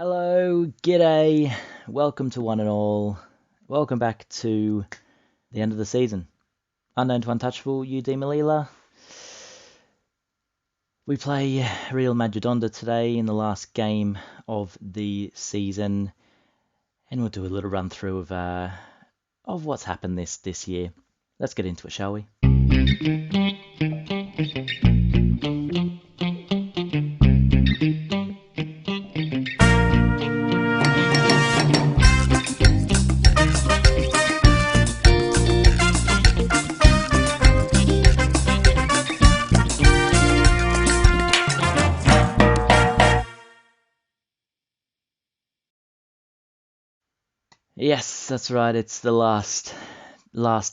Hello, g'day, welcome to one and all. Welcome back to the end of the season. Unknown to Untouchable, UD Melilla. We play Real Majadonda today in the last game of the season, and we'll do a little run through of what's happened this year. Let's get into it, shall we? Yes, that's right. It's the last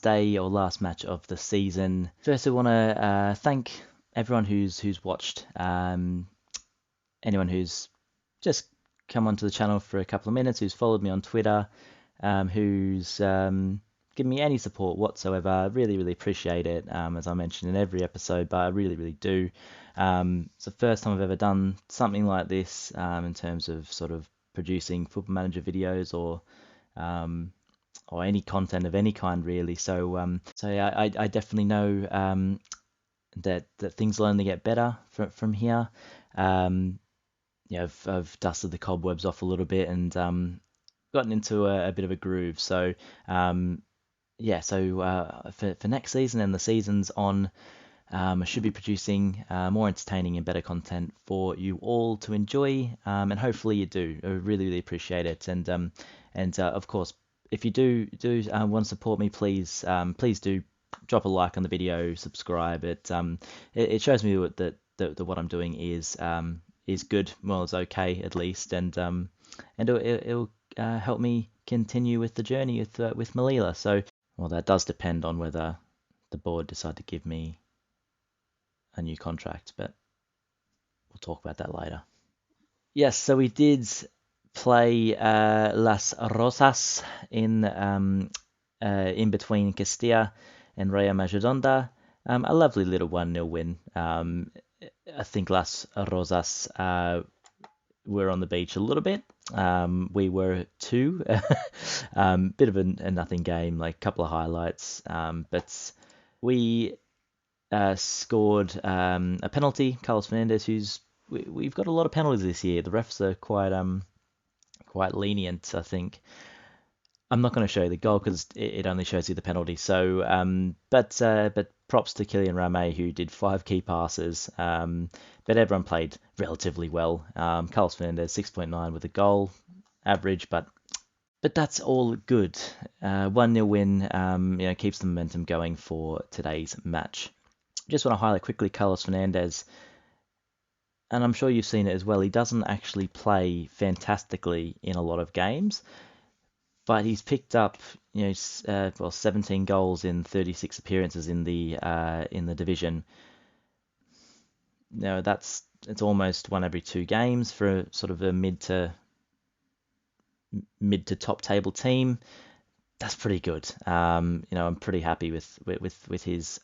day or last match of the season. First, I want to thank everyone who's watched. Anyone who's just come onto the channel for a couple of minutes, who's followed me on Twitter, who's given me any support whatsoever. I really, really appreciate it. As I mentioned in every episode, but I really, really do. It's the first time I've ever done something like this in terms of sort of producing Football Manager videos or any content of any kind, really. So yeah, I definitely know that things will only get better from here. Yeah, I've dusted the cobwebs off a little bit and gotten into a bit of a groove. So yeah, so for next season and the seasons on, I should be producing more entertaining and better content for you all to enjoy, and hopefully you do. I really, really appreciate it. And of course, if you do want to support me, please do drop a like on the video, subscribe. It shows me that what I'm doing is good, well, it's okay at least, and it'll help me continue with the journey with Melilla. So, well, that does depend on whether the board decide to give me a new contract, but we'll talk about that later. Yes, so we did play Las Rosas in between Castilla and Real Majadonda. A lovely little 1-0 win. I think Las Rosas were on the beach a little bit. We were too. Bit of a nothing game, like a couple of highlights. But we scored a penalty. Carlos Fernandez, we've got a lot of penalties this year. The refs are quite lenient, I think. I'm not going to show you the goal because it only shows you the penalty. So, but props to Kylian Ramey, who did 5 key passes. But everyone played relatively well. Carlos Fernandez 6.9 with a goal, average, but that's all good. 1-0 win, keeps the momentum going for today's match. Just want to highlight quickly Carlos Fernandez, and I'm sure you've seen it as well. He doesn't actually play fantastically in a lot of games, but he's picked up 17 goals in 36 appearances in the division. It's almost one every 2 games for sort of a mid to top table team. That's pretty good. I'm pretty happy with his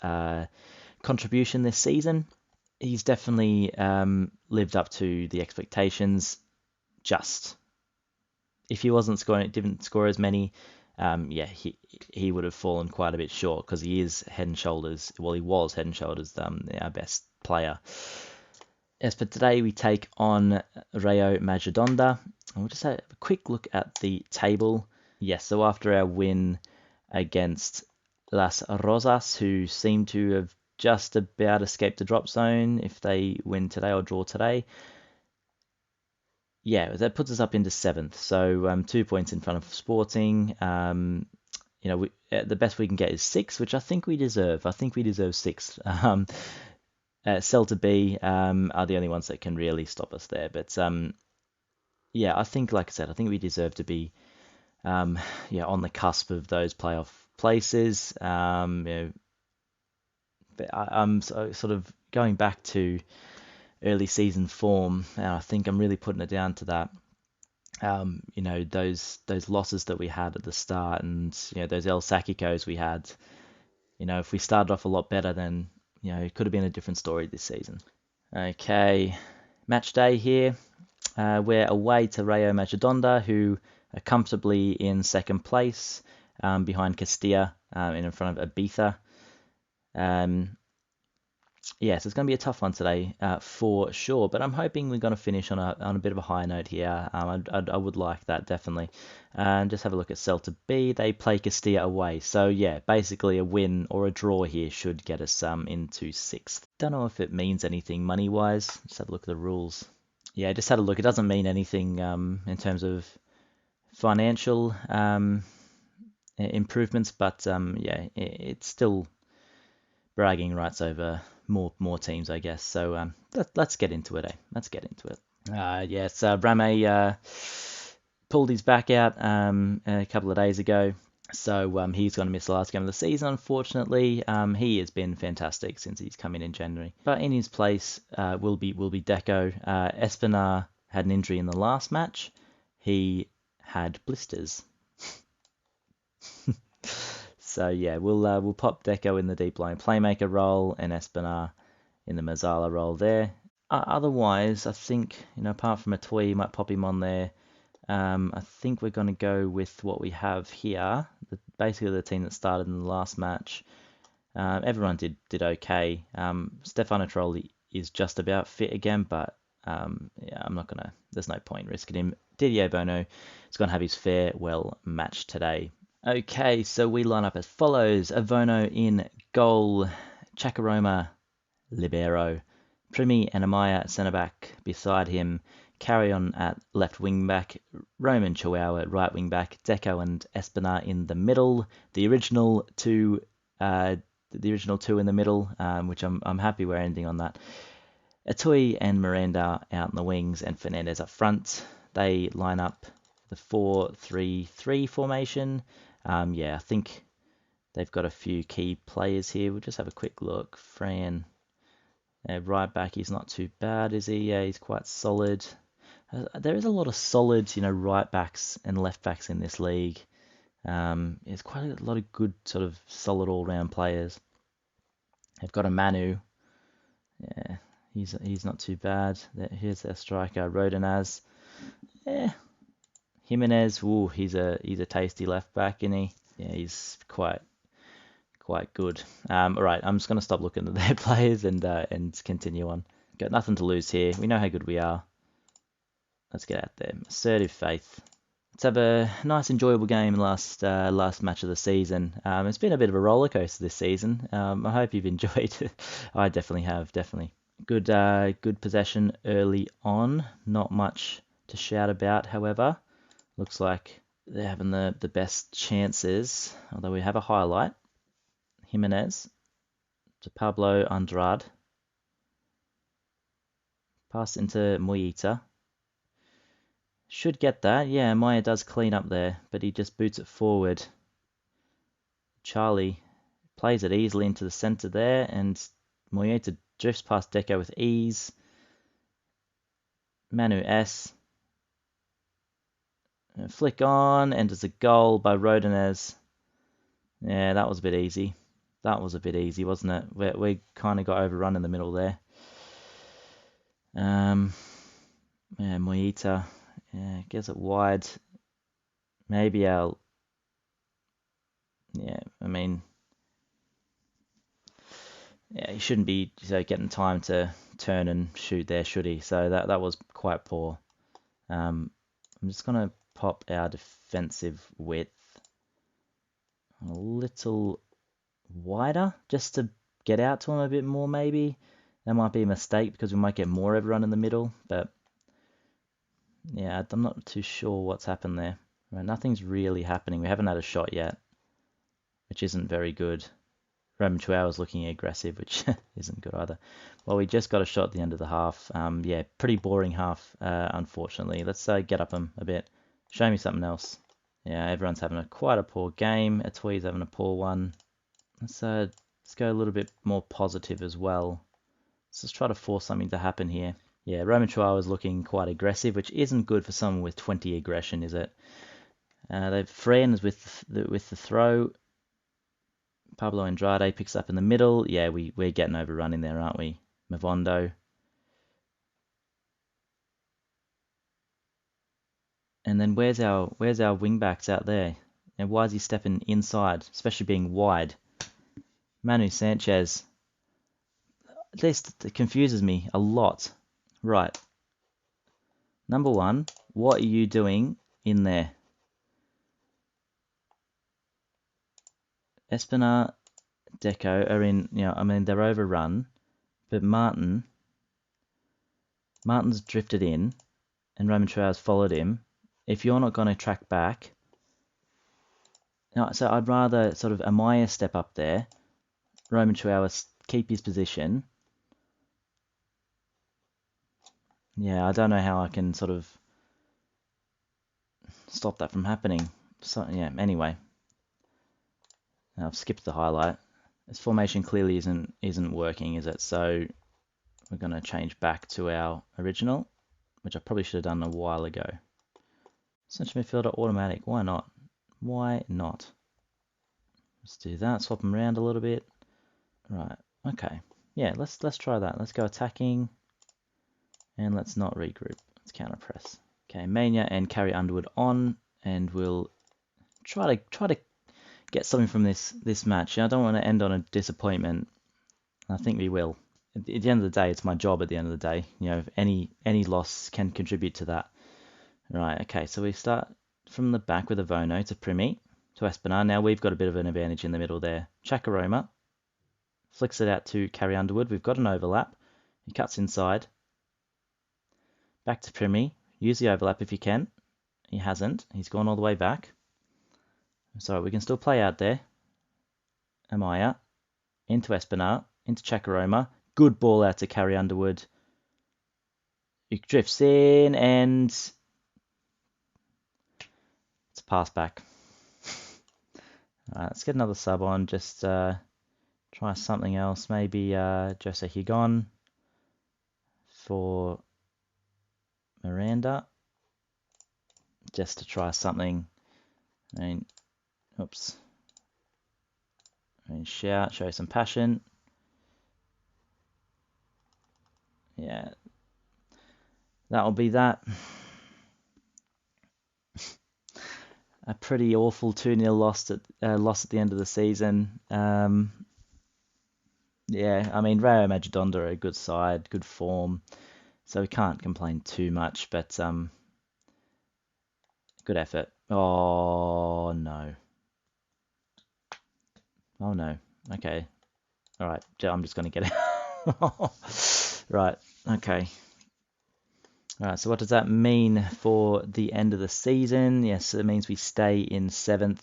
contribution this season. He's definitely lived up to the expectations. Just if he didn't score as many, he would have fallen quite a bit short because he is head and shoulders. Well, he was head and shoulders our best player. Yes, but today we take on Real Majadonda, and we'll just have a quick look at the table. Yes, so after our win against Las Rosas, who seem to have just about escaped the drop zone if they win today or draw today. Yeah, that puts us up into 7th, so 2 points in front of Sporting. The best we can get is 6, which I think we deserve. I think we deserve 6. Celta B are the only ones that can really stop us there. But yeah, I think, like I said, I think we deserve to be on the cusp of those playoff places. But I'm sort of going back to early season form, and I think I'm really putting it down to that. Those losses that we had at the start, and those El Sakikos we had. If we started off a lot better, then it could have been a different story this season. Okay, match day here. We're away to Rayo Majadahonda, who are comfortably in second place behind Castilla and in front of Ibiza. Yes, it's going to be a tough one today for sure, but I'm hoping we're going to finish on a bit of a high note here. I would like that, definitely. Just have a look at Celta B. They play Castilla away. So, yeah, basically a win or a draw here should get us into sixth. Don't know if it means anything money-wise. Just have a look at the rules. Yeah, just had a look. It doesn't mean anything in terms of financial improvements, but yeah, it's still bragging rights over more teams, I guess. So let's get into it, eh? Let's get into it. Yes, Rame pulled his back out a couple of days ago, so he's going to miss the last game of the season, unfortunately. He has been fantastic since he's come in January. But in his place will be Deco. Espinar had an injury in the last match. He had blisters. So yeah, we'll pop Deco in the deep line playmaker role and Espinar in the Mazzala role there. Otherwise, I think, apart from Atoy, you might pop him on there. I think we're going to go with what we have here. Basically the team that started in the last match. Everyone did okay. Stefano Trolli is just about fit again, but yeah, there's no point risking him. Didier Bono is going to have his farewell match today. Okay, so we line up as follows. Avono in goal, Chakaroma, libero, Primi and Amaya at centre-back beside him, Carrion at left wing-back, Roman Chihuahua at right wing-back, Deco and Espinar in the middle, the original two in the middle, which I'm happy we're ending on that. Atoy and Miranda out in the wings and Fernandez up front. They line up the 4-3-3 formation. Yeah, I think they've got a few key players here. We'll just have a quick look. Fran, right back, he's not too bad, is he? Yeah, he's quite solid. There is a lot of solid, right backs and left backs in this league. There's quite a lot of good, sort of solid all-round players. They've got a Manu. Yeah, he's not too bad. Here's their striker, Rodinaz. Yeah. Jimenez, ooh, he's a tasty left back, isn't he? Yeah, he's quite good. All right, I'm just gonna stop looking at their players and continue on. Got nothing to lose here. We know how good we are. Let's get out there. Assertive faith. Let's have a nice, enjoyable game last match of the season. It's been a bit of a roller coaster this season. I hope you've enjoyed it. I definitely have. Definitely good possession early on. Not much to shout about, however. Looks like they're having the best chances, although we have a highlight. Jimenez to Pablo Andrade. Pass into Moyita. Should get that. Yeah, Maya does clean up there, but he just boots it forward. Charlie plays it easily into the center there, and Moyita drifts past Deco with ease. Manu S. Flick on, and there's a goal by Rodinez. Yeah, that was a bit easy. That was a bit easy, wasn't it? We kind of got overrun in the middle there. Yeah, Moyita. Yeah, gets it wide. Maybe I'll... Yeah, I mean... Yeah, he shouldn't be getting time to turn and shoot there, should he? So that was quite poor. I'm just going to pop our defensive width a little wider, just to get out to him a bit more, maybe. That might be a mistake because we might get more everyone in the middle, but yeah, I'm not too sure what's happened there. Right, nothing's really happening. We haven't had a shot yet, which isn't very good. Roman Chihuahua's looking aggressive, which isn't good either. Well, we just got a shot at the end of the half. Yeah, pretty boring half, unfortunately. Let's get up them a bit. Show me something else. Yeah, everyone's having quite a poor game. Atoy's having a poor one. Let's go a little bit more positive as well. Let's just try to force something to happen here. Yeah, Roman Chihuahua's looking quite aggressive, which isn't good for someone with 20 aggression, is it? They've friends with the throw. Pablo Andrade picks up in the middle. Yeah, we're getting overrun in there, aren't we? Mavondo. And then where's our wing backs out there? And why is he stepping inside, especially being wide? Manu Sanchez. This confuses me a lot. Right. Number one, what are you doing in there? Espina, Deco are in, I mean, they're overrun, but Martin's drifted in, and Roman Traor's followed him. If you're not going to track back, so I'd rather sort of Amaya step up there, Roman Traor keep his position. Yeah, I don't know how I can sort of stop that from happening. So yeah, anyway, I've skipped the highlight. This formation clearly isn't working, is it? So we're going to change back to our original, which I probably should have done a while ago. Central midfielder automatic. Why not? Why not? Let's do that. Swap them around a little bit. Right. Okay. Yeah. Let's try that. Let's go attacking, and let's not regroup. Let's counter press. Okay. Mania and Carrie Underwood on, and we'll try to get something from this match. I don't want to end on a disappointment. I think we will. At the end of the day, it's my job. At the end of the day, if any loss can contribute to that. Right. Okay. So we start from the back with Avono to Primi to Espinar. Now we've got a bit of an advantage in the middle there. Chakaroma flicks it out to Carrie Underwood. We've got an overlap. He cuts inside. Back to Primi. Use the overlap if you can. He hasn't. He's gone all the way back. So we can still play out there. Amaya into Espinar, into Chakaroma. Good ball out to Carrie Underwood. He drifts in and it's a pass back. Alright, let's get another sub on. Just try something else. Maybe Jose Higon for Miranda. Just to try something. Oops. Shout, show some passion. Yeah. That'll be that. A pretty awful 2-0 loss at the end of the season. Yeah, I mean, Rayo Majadahonda are a good side, good form, so we can't complain too much, but good effort. Oh, no. Oh, no. Okay. All right, I'm just going to get it. Right, okay. All right, so what does that mean for the end of the season? Yes, it means we stay in 7th,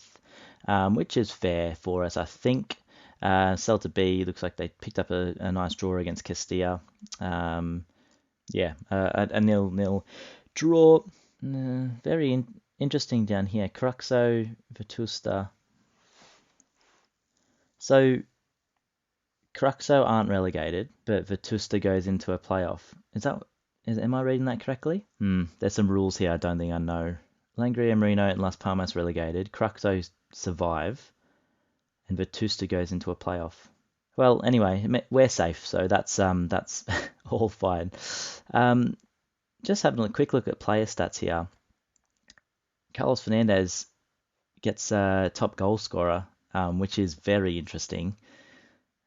which is fair for us, I think. Celta B looks like they picked up a nice draw against Castilla. Yeah, a 0-0 draw. Very interesting down here. Cruxo, Vetusta. So Cruxo aren't relegated, but Vetusta goes into a playoff. Am I reading that correctly? There's some rules here I don't think I know. Langria, Marino, and Las Palmas relegated. Cruxo survive, and Vetusta goes into a playoff. Well, anyway, we're safe, so that's all fine. Just having a quick look at player stats here. Carlos Fernandez gets top goal scorer, which is very interesting,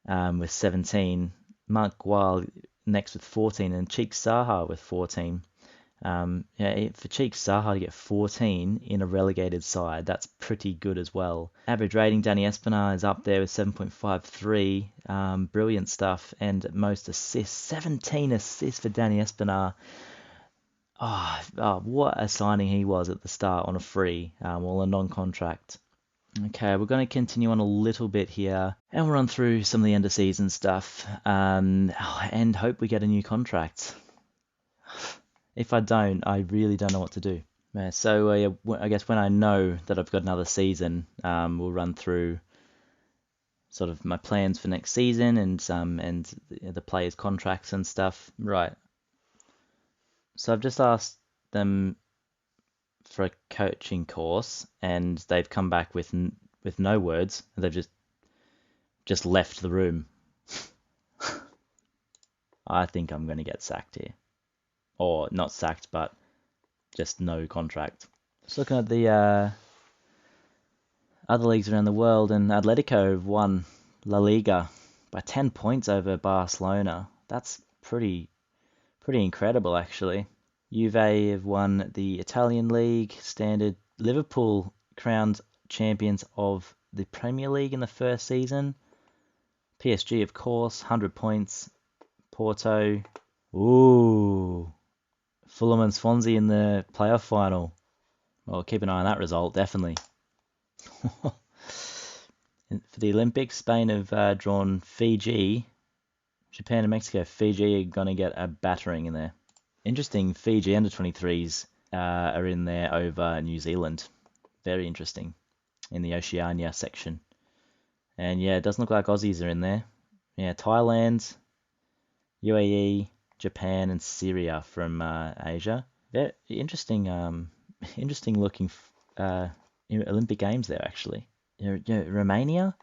with 17. Mark Gual next with 14, and Cheek Saha with 14. For Cheek Saha to get 14 in a relegated side, that's pretty good as well. Average rating, Danny Espinar is up there with 7.53. Brilliant stuff. And most assists, 17 assists for Danny Espinar. Oh, what a signing he was at the start on a free, or a non-contract. Okay, we're going to continue on a little bit here, and we'll run through some of the end of season stuff, and hope we get a new contract. If I don't, I really don't know what to do. So I guess when I know that I've got another season, we'll run through sort of my plans for next season and the players' contracts and stuff. Right. So I've just asked them for a coaching course, and they've come back with no words. They've just left the room. I think I'm going to get sacked here. Or not sacked, but just no contract. Just looking at the other leagues around the world, and Atletico have won La Liga by 10 points over Barcelona. That's pretty incredible, actually. Juve have won the Italian League standard. Liverpool crowned champions of the Premier League in the first season. PSG, of course, 100 points. Porto. Ooh. Fulham and Swansea in the playoff final. Well, keep an eye on that result, definitely. For the Olympics, Spain have drawn Fiji. Japan and Mexico. Fiji are going to get a battering in there. Interesting, Fiji under 23s are in there over New Zealand. Very interesting. In the Oceania section. And yeah, it doesn't look like Aussies are in there. Yeah, Thailand, UAE, Japan, and Syria from Asia. Very interesting, interesting looking Olympic Games there, actually. Yeah, Romania,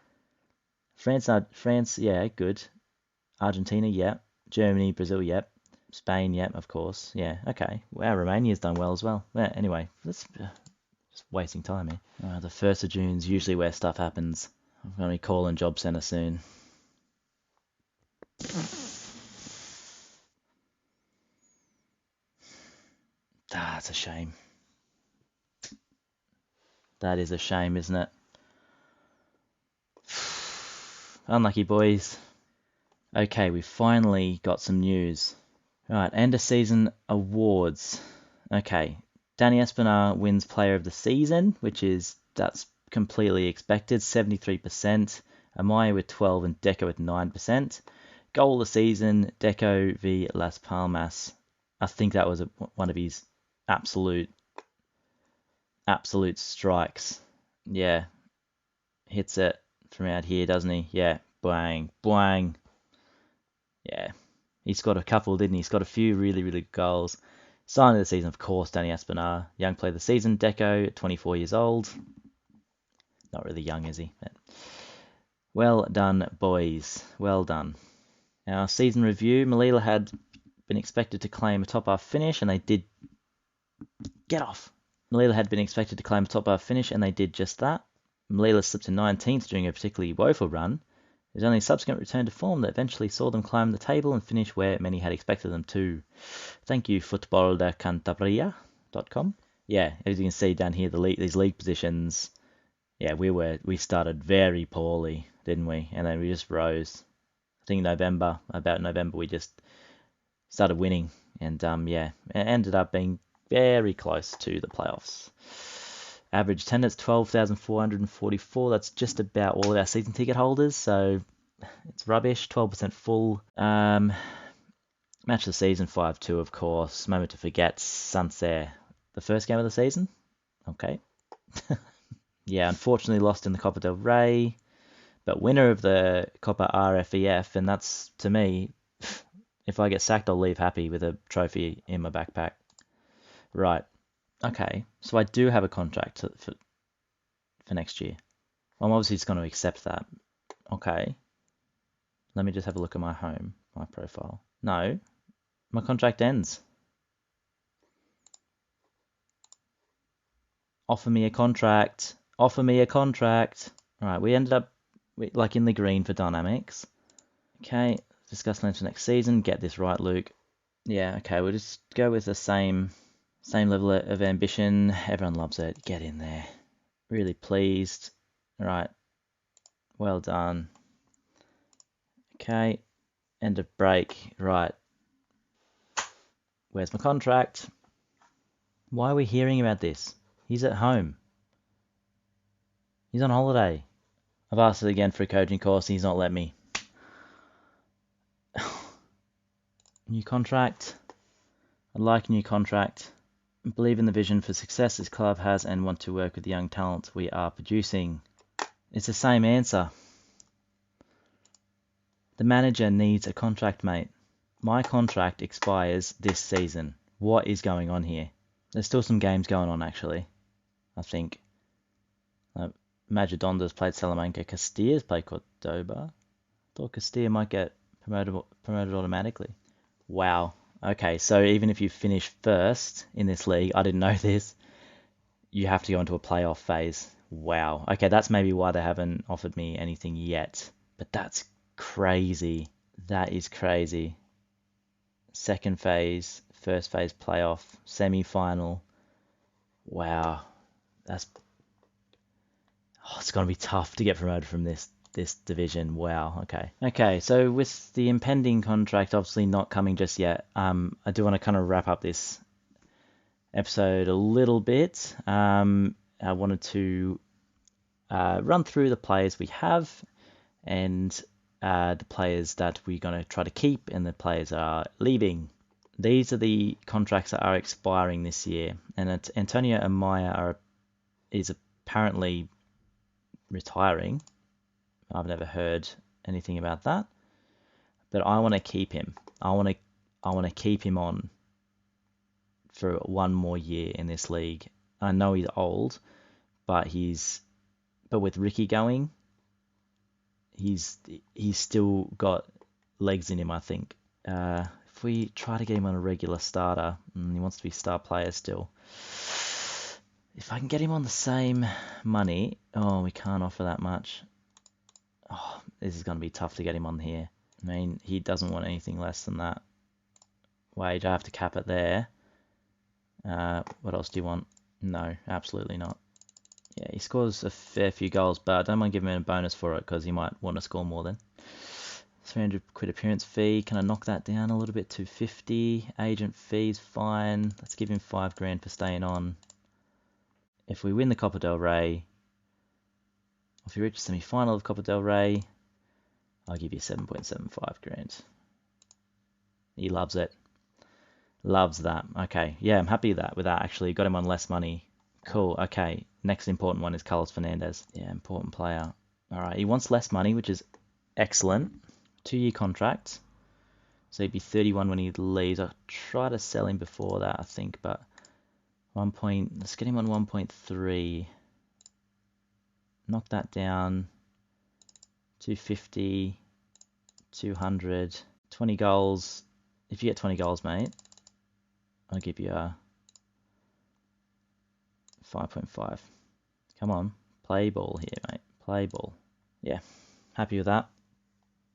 France, yeah, good. Argentina, yeah. Germany, Brazil, yep. Spain, yep, of course. Yeah, okay. Wow, Romania's done well as well. Yeah, anyway, that's just wasting time here. The 1st of June's usually where stuff happens. I'm going to be calling Job Centre soon. That's a shame. That is a shame, isn't it? Unlucky boys. Okay, we finally got some news. Right, end of season awards. Okay, Danny Espinar wins Player of the Season, that's completely expected, 73%. Amaya with 12 and Deco with 9%. Goal of the season, Deco v Las Palmas. I think that was one of his absolute strikes. Yeah, hits it from out here, doesn't he? Yeah, bang, bang. Yeah, he scored a couple, didn't he? He scored a few really, really good goals. Sign of the season, of course, Danny Espinar. Young player of the season, Deco, 24 years old. Not really young, is he? But well done, boys. Well done. Our season review, Melilla had been expected to claim a top half finish, and they did. Get off! Melilla had been expected to claim a top half finish, and they did just that. Melilla slipped to 19th during a particularly woeful run. It was only a subsequent return to form that eventually saw them climb the table and finish where many had expected them to. Thank you, footballdecantabria.com. Yeah, as you can see down here, these league positions. Yeah, we started very poorly, didn't we? And then we just rose. I think about November, we just started winning, and yeah, it ended up being very close to the playoffs. Average attendance 12,444. That's just about all of our season ticket holders, so it's rubbish. 12% full. Match of the season 5-2, of course. Moment to forget. Sancerre, the first game of the season. Okay. Yeah, unfortunately lost in the Copa del Rey, but winner of the Copa RFEF, and that's, to me, if I get sacked, I'll leave happy with a trophy in my backpack. Right. Okay, so I do have a contract for next year. I'm obviously just going to accept that. Okay. Let me just have a look at my profile. No, my contract ends. Offer me a contract. Offer me a contract. Alright, we ended up like in the green for Dynamics. Okay, discuss plans for next season. Get this right, Luke. Yeah, okay, we'll just go with the same level of ambition. Everyone loves it. Get in there. Really pleased. Right. Well done. Okay. End of break. Right. Where's my contract? Why are we hearing about this? He's at home. He's on holiday. I've asked it again for a coaching course. He's not let me. New contract. I'd like a new contract. Believe in the vision for success this club has and want to work with the young talent we are producing. It's the same answer. The manager needs a contract, mate. My contract expires this season. What is going on here? There's still some games going on, actually. I think. Majadonda's played Salamanca. Castilla's played Cordoba. Thought Castilla might get promoted automatically. Wow. Okay, so even if you finish first in this league, I didn't know this, you have to go into a playoff phase. Wow. Okay, that's maybe why they haven't offered me anything yet. But that's crazy. That is crazy. Second phase, first phase playoff, semi-final. Wow. That's it's gonna be tough to get promoted from this division. Wow. Okay. Okay. So with the impending contract obviously not coming just yet, I do want to kind of wrap up this episode a little bit. I wanted to run through the players we have and the players that we're going to try to keep and the players that are leaving. These are the contracts that are expiring this year, and Antonio Amaya is apparently retiring. I've never heard anything about that, but I want to keep him. I want to keep him on for one more year in this league. I know he's old, but with Ricky going, he's still got legs in him, I think. If we try to get him on a regular starter, he wants to be star player still. If I can get him on the same money, we can't offer that much. Oh, this is going to be tough to get him on here. I mean, he doesn't want anything less than that wage. I have to cap it there. What else do you want? No, absolutely not. Yeah, he scores a fair few goals, but I don't mind giving him a bonus for it because he might want to score more than. 300 quid appearance fee. Can I knock that down a little bit to 50? Agent fees, fine. Let's give him 5 grand for staying on. If we win the Copa del Rey, if we reach the semi-final of Copa del Rey, I'll give you 7.75 grand. He loves it. Loves that. Okay, yeah, I'm happy with that actually. Got him on less money. Cool, okay. Next important one is Carlos Fernandez. Yeah, important player. All right, he wants less money, which is excellent. 2-year contract. So he'd be 31 when he leaves. I'll try to sell him before that, I think, but let's get him on 1.3. Knock that down. 250, 200, 20 goals. If you get 20 goals, mate, I'll give you a 5.5. Come on, play ball here, mate. Play ball. Yeah, happy with that.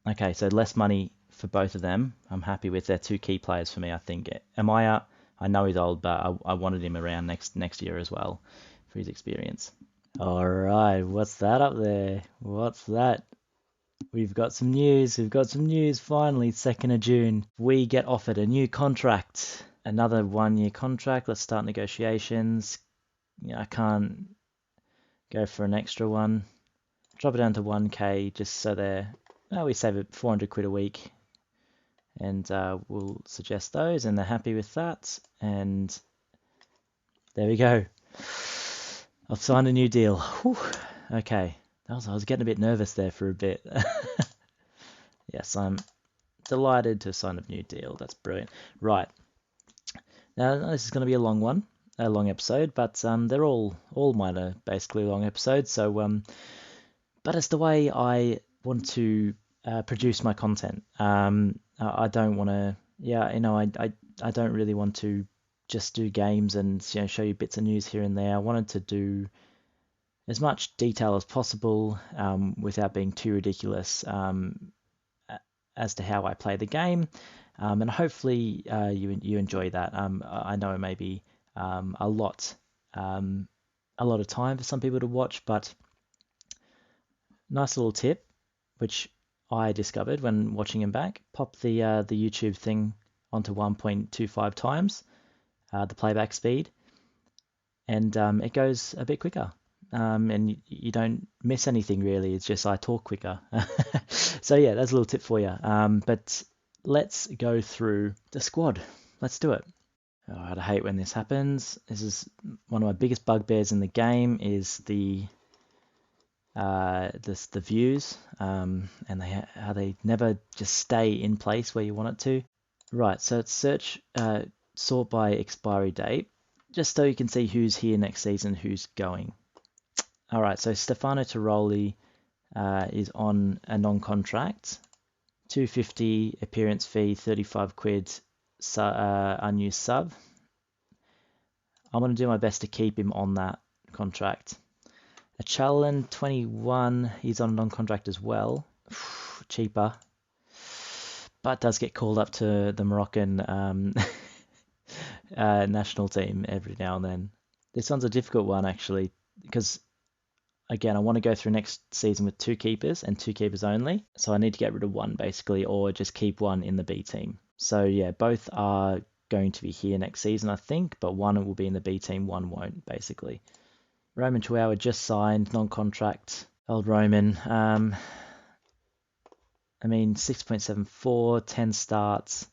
Okay, so less money for both of them. I'm happy with. They're 2 key players for me, I think. Amaya, I know he's old, but I wanted him around next year as well for his experience. All right, what's that up there? What's that? We've got some news. Finally, 2nd of June. We get offered a new contract. Another 1-year contract. Let's start negotiations. I can't go for an extra one. Drop it down to 1K just so we save it 400 quid a week. And we'll suggest those, and they're happy with that. And there we go. I've signed a new deal. Whew. Okay. I was getting a bit nervous there for a bit. Yes, I'm delighted to sign a new deal. That's brilliant. Right. Now, this is going to be a long episode, but they're all mine are basically long episodes. So, but it's the way I want to produce my content. I don't want to, I don't really want to just do games and show you bits of news here and there. I wanted to do as much detail as possible without being too ridiculous as to how I play the game, and hopefully you enjoy that. I know it may be a lot of time for some people to watch, but nice little tip, which I discovered when watching him back. Pop the YouTube thing onto 1.25 times the playback speed, and it goes a bit quicker. And you don't miss anything really. It's just I talk quicker. So yeah, that's a little tip for you. But let's go through the squad. Let's do it. Oh, I hate when this happens. This is one of my biggest bugbears in the game is the views, and how they never just stay in place where you want it to. Right, so it's sort by expiry date, just so you can see who's here next season, who's going. All right, so Stefano Tiroli is on a non-contract, 250 appearance fee, 35 quid unused sub. I'm going to do my best to keep him on that contract. A Challen 21, he's on a non-contract as well. Cheaper, but does get called up to the Moroccan national team every now and then. This one's a difficult one actually, because again, I want to go through next season with 2 keepers and 2 keepers only. So I need to get rid of one basically, or just keep one in the B team. So yeah, both are going to be here next season, I think, but one will be in the B team, one won't basically. Roman Chihuahua just signed, non-contract. Old Roman. I mean, 6.74, 10 starts.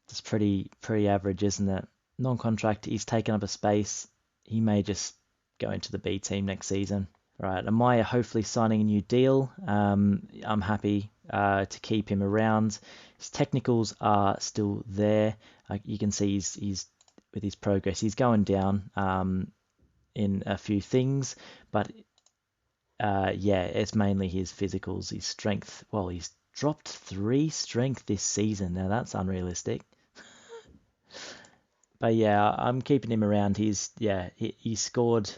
That's pretty average, isn't it? Non-contract, he's taken up a space. He may just go into the B team next season. Right, Amaya hopefully signing a new deal. I'm happy to keep him around. His technicals are still there. You can see he's with his progress, he's going down in a few things, but yeah, it's mainly his physicals, his strength. Well, he's dropped 3 strength this season. Now that's unrealistic. But yeah, I'm keeping him around. He scored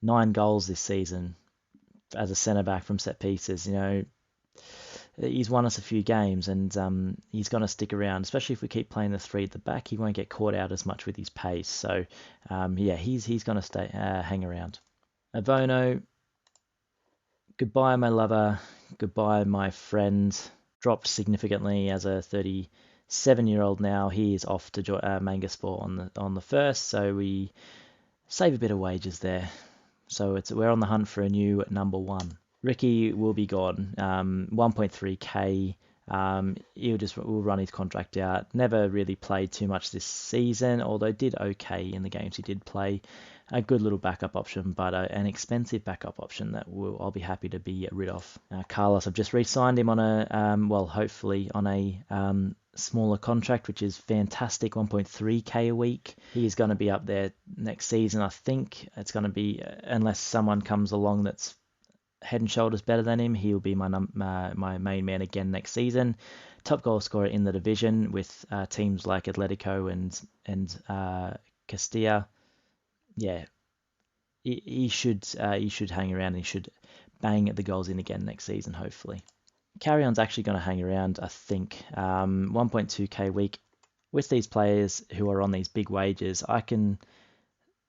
9 goals this season as a centre back from set pieces. You know, he's won us a few games, and he's going to stick around, especially if we keep playing the 3 at the back. He won't get caught out as much with his pace. So yeah, he's going to stay hang around. Avono, goodbye my lover, goodbye my friend. Dropped significantly as a 37-year-old now. He is off to Mangasport on the 1st, so we save a bit of wages there. So we're on the hunt for a new number 1. Ricky will be gone. 1.3k. We'll run his contract out. Never really played too much this season, although did okay in the games he did play. A good little backup option, but an expensive backup option that I'll be happy to be rid of. Carlos, I've just re-signed him on hopefully on a smaller contract, which is fantastic, 1.3k a week. He is going to be up there next season. I think it's going to be, unless someone comes along that's head and shoulders better than him, he'll be my main man again next season. Top goal scorer in the division with teams like Atletico and Castilla. Yeah, he should hang around. He should bang the goals in again next season, hopefully. Carry-on's actually going to hang around, I think. 1.2k a week. With these players who are on these big wages, I can,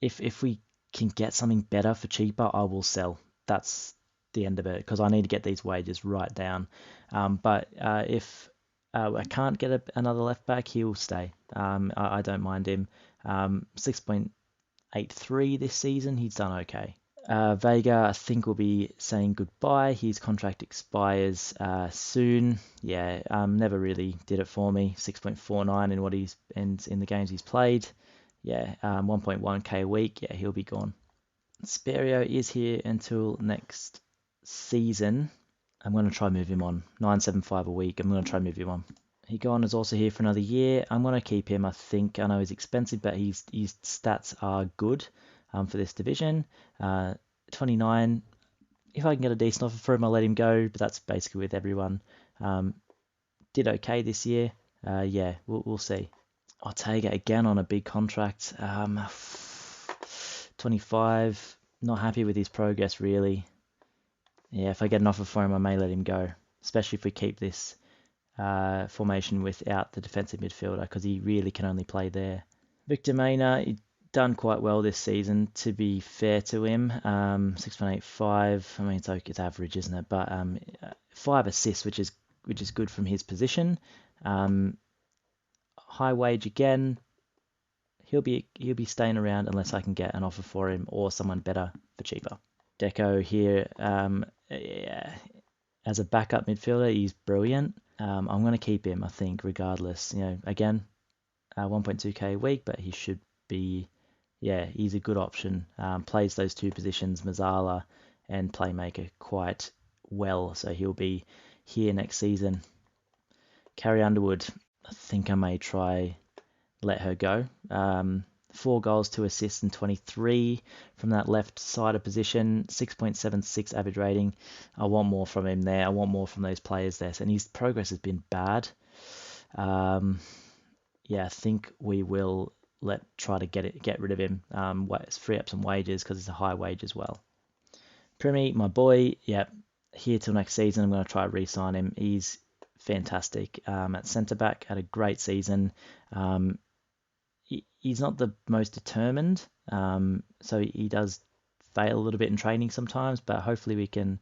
if we can get something better for cheaper, I will sell. That's the end of it, because I need to get these wages right down. But if I can't get another left back, he'll stay. I don't mind him. 6.83 this season, he's done okay. Vega, I think, will be saying goodbye. His contract expires soon. Yeah, never really did it for me. 6.49 in what he's in the games he's played. Yeah, 1.1k a week. Yeah, he'll be gone. Sperio is here until next season. I'm going to try move him on. 975 a week. I'm going to try move him on. Higon is also here for another year. I'm going to keep him, I think. I know he's expensive, but his stats are good for this division. 29. If I can get a decent offer for him, I'll let him go, but that's basically with everyone. Did okay this year. Yeah, we'll see. Ortega again on a big contract. 25. Not happy with his progress, really. Yeah, if I get an offer for him, I may let him go, especially if we keep this formation without the defensive midfielder, because he really can only play there. Victor Mena, he done quite well this season, to be fair to him. 6.85. I mean, it's average, isn't it? But 5 assists, which is good from his position. High wage again. He'll be staying around unless I can get an offer for him or someone better for cheaper. Deco here, yeah, as a backup midfielder, he's brilliant. I'm going to keep him, I think, regardless. You know, again, 1.2k a week, but he should be, yeah, he's a good option. Plays those 2 positions, Mazzala and playmaker, quite well, so he'll be here next season. Carrie Underwood, I think I may try let her go. 4 goals, 2 assists, and 23 from that left-sided position. 6.76 average rating. I want more from him there. I want more from those players there. And his progress has been bad. Yeah, I think we will try to get rid of him, free up some wages because it's a high wage as well. Primi, my boy, yep, here till next season. I'm going to try to re-sign him. He's fantastic at centre back. Had a great season. He's not the most determined, so he does fail a little bit in training sometimes. But hopefully we can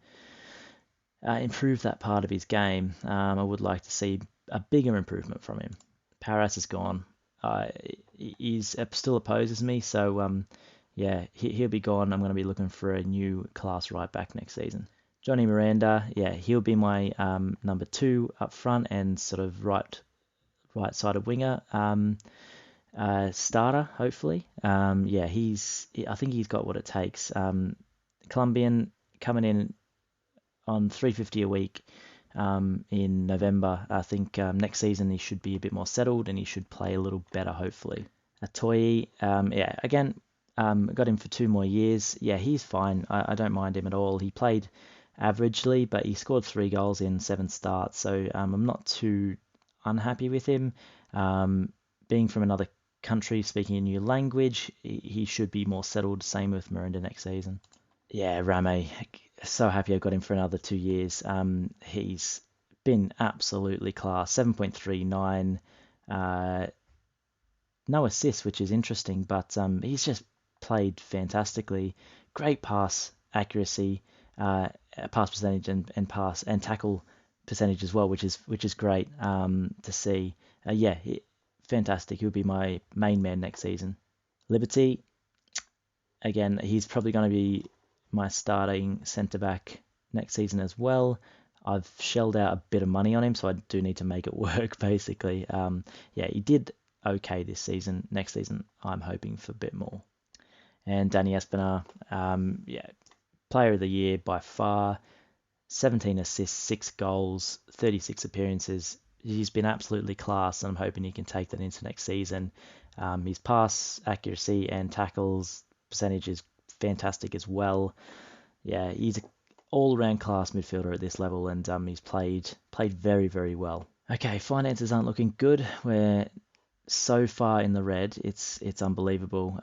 improve that part of his game. I would like to see a bigger improvement from him. Paras is gone. He's still opposes me, so yeah, he'll be gone. I'm going to be looking for a new class right back next season. Johnny Miranda, yeah, he'll be my number 2 up front and sort of right-sided winger starter, hopefully. Yeah, I think he's got what it takes. Colombian coming in on $350 a week in November. I think next season he should be a bit more settled and he should play a little better, hopefully. Atoyi, yeah, again, got him for 2 more years. Yeah, he's fine. I don't mind him at all. He played averagely, but he scored 3 goals in 7 starts, so I'm not too unhappy with him. Being from another country, speaking a new language, he should be more settled. Same with Miranda next season. Yeah, Rame, so happy I got him for another 2 years. He's been absolutely class. 7.39, no assists, which is interesting, but he's just played fantastically. Great pass accuracy, pass percentage, and pass and tackle percentage as well, which is great to see. Yeah, fantastic. He'll be my main man next season. Liberty, again, he's probably going to be my starting centre back next season as well. I've shelled out a bit of money on him, so I do need to make it work, basically. Yeah, he did okay this season. Next season, I'm hoping for a bit more. And Danny Espiner, yeah, player of the year by far. 17 assists, 6 goals, 36 appearances. He's been absolutely class, and I'm hoping he can take that into next season. His pass accuracy and tackles percentage is fantastic as well. Yeah, he's an all-round class midfielder at this level, and he's played very, very well. Okay, finances aren't looking good. We're so far in the red, it's unbelievable.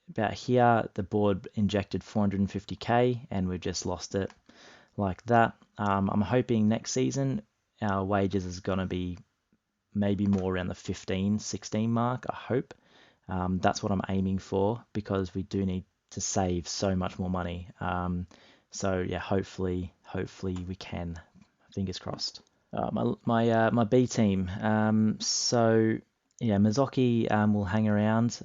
About here, the board injected 450k, and we've just lost it like that. I'm hoping next season our wages is going to be maybe more around the 15, 16 mark, I hope. That's what I'm aiming for, because we do need to save so much more money. So yeah, hopefully we can. Fingers crossed. My B team. So yeah, Mazzocchi will hang around.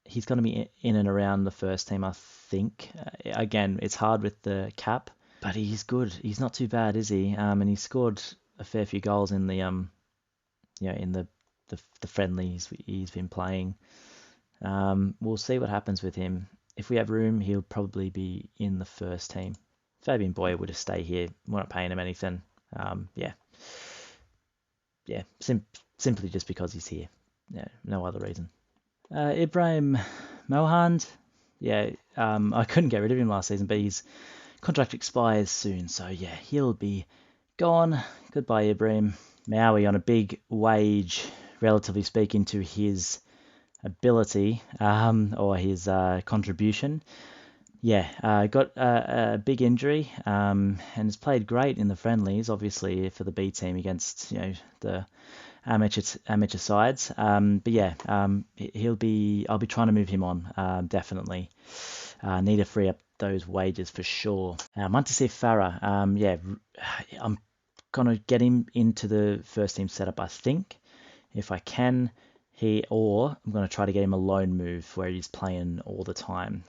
He's going to be in and around the first team, I think. Again, it's hard with the cap, but he's good. He's not too bad, is he? And he scored a fair few goals in the in the friendlies he's been playing. We'll see what happens with him. If we have room, he'll probably be in the first team. Fabian Boyer would have stayed here. We're not paying him anything. Simply just because he's here. Yeah, no other reason. Ibrahim Mohand. Yeah, I couldn't get rid of him last season, but his contract expires soon, so yeah, he'll be gone. Goodbye, Ibrahim. Maui on a big wage, relatively speaking, to his ability or his contribution. Yeah, got a big injury and has played great in the friendlies, obviously for the B team against the amateur sides. But yeah, I'll be trying to move him on definitely. Need to free up those wages for sure. Muntasir Farah, yeah, I'm gonna get him into the first team setup, I think, if I can. I'm gonna try to get him a loan move where he's playing all the time.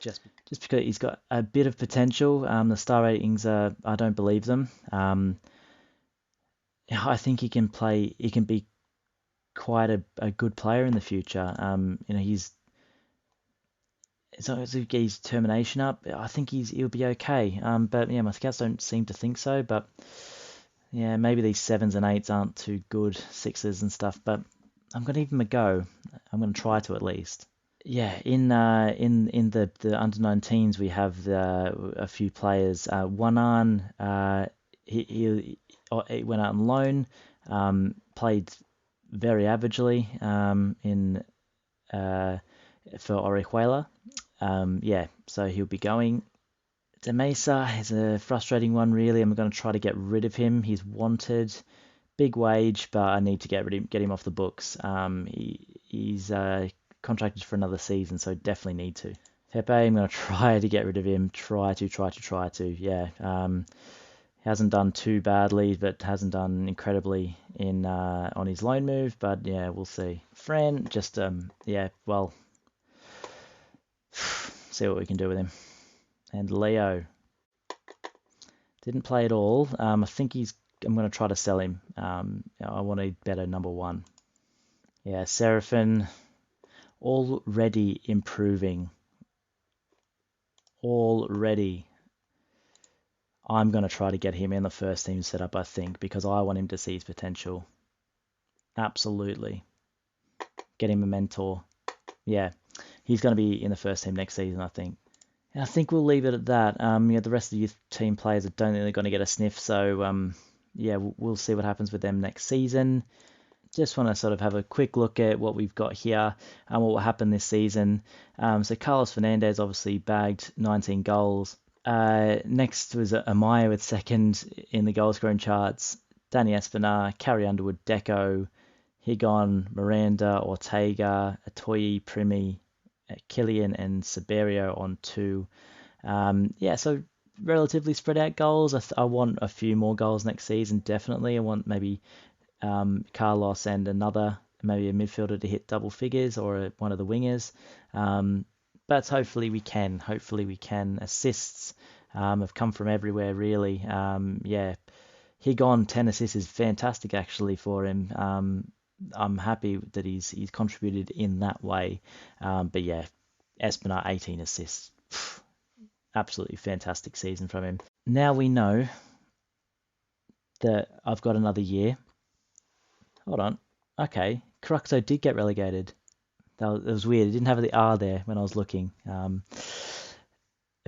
Just because he's got a bit of potential. The star ratings I don't believe them. I think he can play. He can be quite a good player in the future. He's as long as he gets his determination up, I think he'll be okay. But yeah, my scouts don't seem to think so. But yeah, maybe these 7s and 8s aren't too good, 6s and stuff. But I'm gonna give him a go. I'm gonna try to at least. Yeah, in the under 19s we have a few players. Wanan, he went out on loan, played very averagely in for Orihuela. So he'll be going. De Mesa is a frustrating one, really. I'm going to try to get rid of him. He's wanted, big wage, but I need to get him off the books. He's contracted for another season, so definitely need to. Pepe, I'm going to try to get rid of him. Try to. Yeah. Hasn't done too badly, but hasn't done incredibly in on his loan move. But yeah, we'll see. Fran, just see what we can do with him. And Leo didn't play at all. I think I'm going to try to sell him. I want a better number one. Yeah, Seraphin already improving. Already. I'm going to try to get him in the first team setup, I think, because I want him to see his potential. Absolutely. Get him a mentor. Yeah, he's going to be in the first team next season, I think. And I think we'll leave it at that. The rest of the youth team players, I don't think they're going to get a sniff. So, we'll see what happens with them next season. Just want to sort of have a quick look at what we've got here and what will happen this season. So Carlos Fernandez obviously bagged 19 goals. Next was Amaya with second in the goal scoring charts. Danny Espinar, Carrie Underwood, Deco, Higon, Miranda, Ortega, Atoyi, Primi, Killian, and Saberio on 2. So relatively spread out goals. I want a few more goals next season, definitely. I want maybe Carlos and maybe a midfielder to hit double figures or one of the wingers. But hopefully we can. Assists have come from everywhere, really. Higon 10 assists is fantastic actually for him. I'm happy that he's contributed in that way. Espinar 18 assists. Absolutely fantastic season from him. Now we know that I've got another year. Hold on. Okay, Caructo did get relegated. That was weird. It didn't have the R there when I was looking.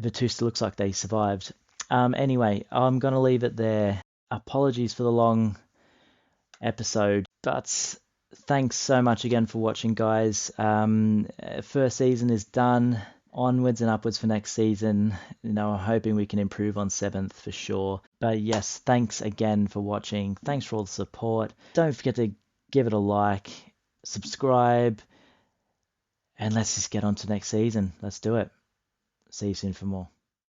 Vetusta looks like they survived. Anyway, I'm going to leave it there. Apologies for the long episode, but thanks so much again for watching, guys. First season is done. Onwards and upwards for next season. I'm hoping we can improve on 7th for sure. But yes, thanks again for watching. Thanks for all the support. Don't forget to give it a like, subscribe, and let's just get on to next season. Let's do it. See you soon for more.